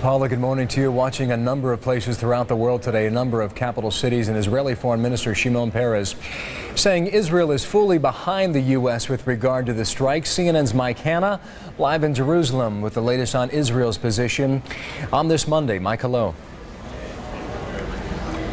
Paula, good morning to you. Watching a number of places throughout the world today, a number of capital cities, and Israeli Foreign Minister Shimon Peres saying Israel is fully behind the U.S. with regard to the strike. CNN's Mike Hanna live in Jerusalem with the latest on Israel's position on this Monday. Mike, hello.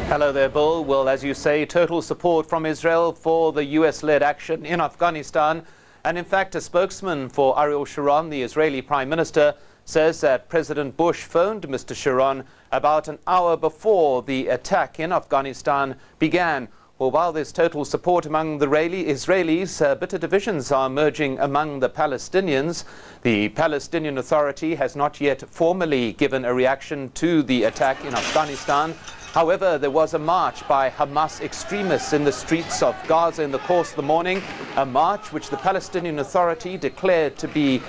Hello there, Bill. Well, as you say, total support from Israel for the U.S.-led action in Afghanistan. And in fact, a spokesman for Ariel Sharon, the Israeli Prime Minister, says that President Bush phoned Mr. Sharon about an hour before the attack in Afghanistan began. Well, while there's total support among the Israelis, bitter divisions are emerging among the Palestinians. The Palestinian Authority has not yet formally given a reaction to the attack in Afghanistan. However, there was a march by Hamas extremists in the streets of Gaza in the course of the morning, a march which the Palestinian Authority declared to be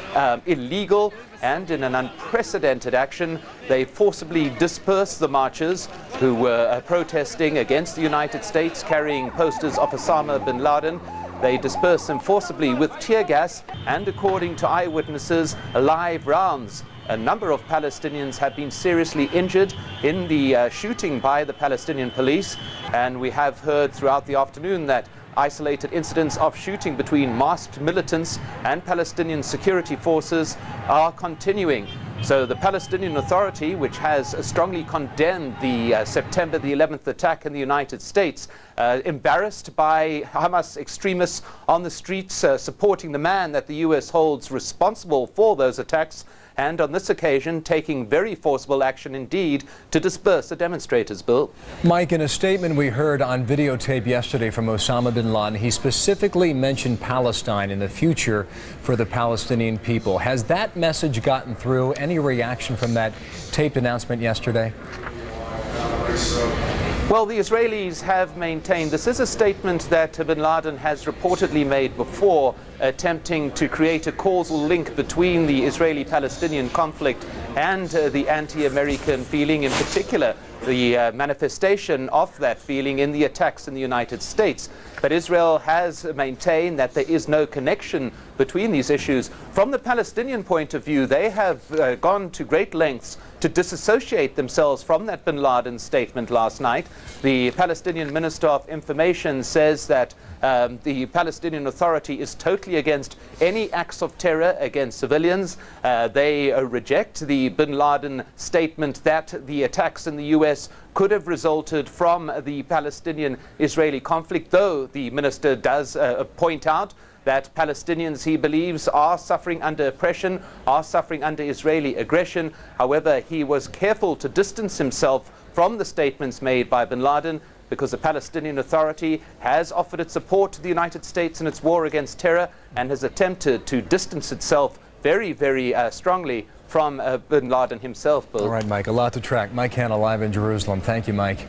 illegal, and in an unprecedented action, they forcibly dispersed the marchers who were protesting against the United States, carrying posters of Osama bin Laden. They dispersed them forcibly with tear gas and, according to eyewitnesses, live rounds. A number of Palestinians have been seriously injured in the shooting by the Palestinian police, and we have heard throughout the afternoon that isolated incidents of shooting between masked militants and Palestinian security forces are continuing. So the Palestinian Authority, which has strongly condemned the September the 11th attack in the United States, embarrassed by Hamas extremists on the streets supporting the man that the US holds responsible for those attacks, and on this occasion taking very forcible action indeed to disperse the demonstrators, Bill. Mike, in a statement we heard on videotape yesterday from Osama bin Laden, he specifically mentioned Palestine in the future for the Palestinian people. Has that message gotten through? Any reaction from that taped announcement yesterday? Well, the Israelis have maintained this is a statement that bin Laden has reportedly made before, attempting to create a causal link between the Israeli-Palestinian conflict and the anti-American feeling, in particular the manifestation of that feeling in the attacks in the United States. But Israel has maintained that there is no connection between these issues. From the Palestinian point of view, they have gone to great lengths to disassociate themselves from that bin Laden statement last night. The Palestinian Minister of Information says that the Palestinian Authority is totally against any acts of terror against civilians. They reject the bin Laden statement that the attacks in the US could have resulted from the Palestinian-Israeli conflict, though the minister does point out that Palestinians, he believes, are suffering under oppression, are suffering under Israeli aggression. However, he was careful to distance himself from the statements made by bin Laden, because the Palestinian Authority has offered its support to the United States in its war against terror and has attempted to distance itself very, very strongly from bin Laden himself, Bill. All right, Mike, a lot to track. Mike Hanna live in Jerusalem. Thank you, Mike.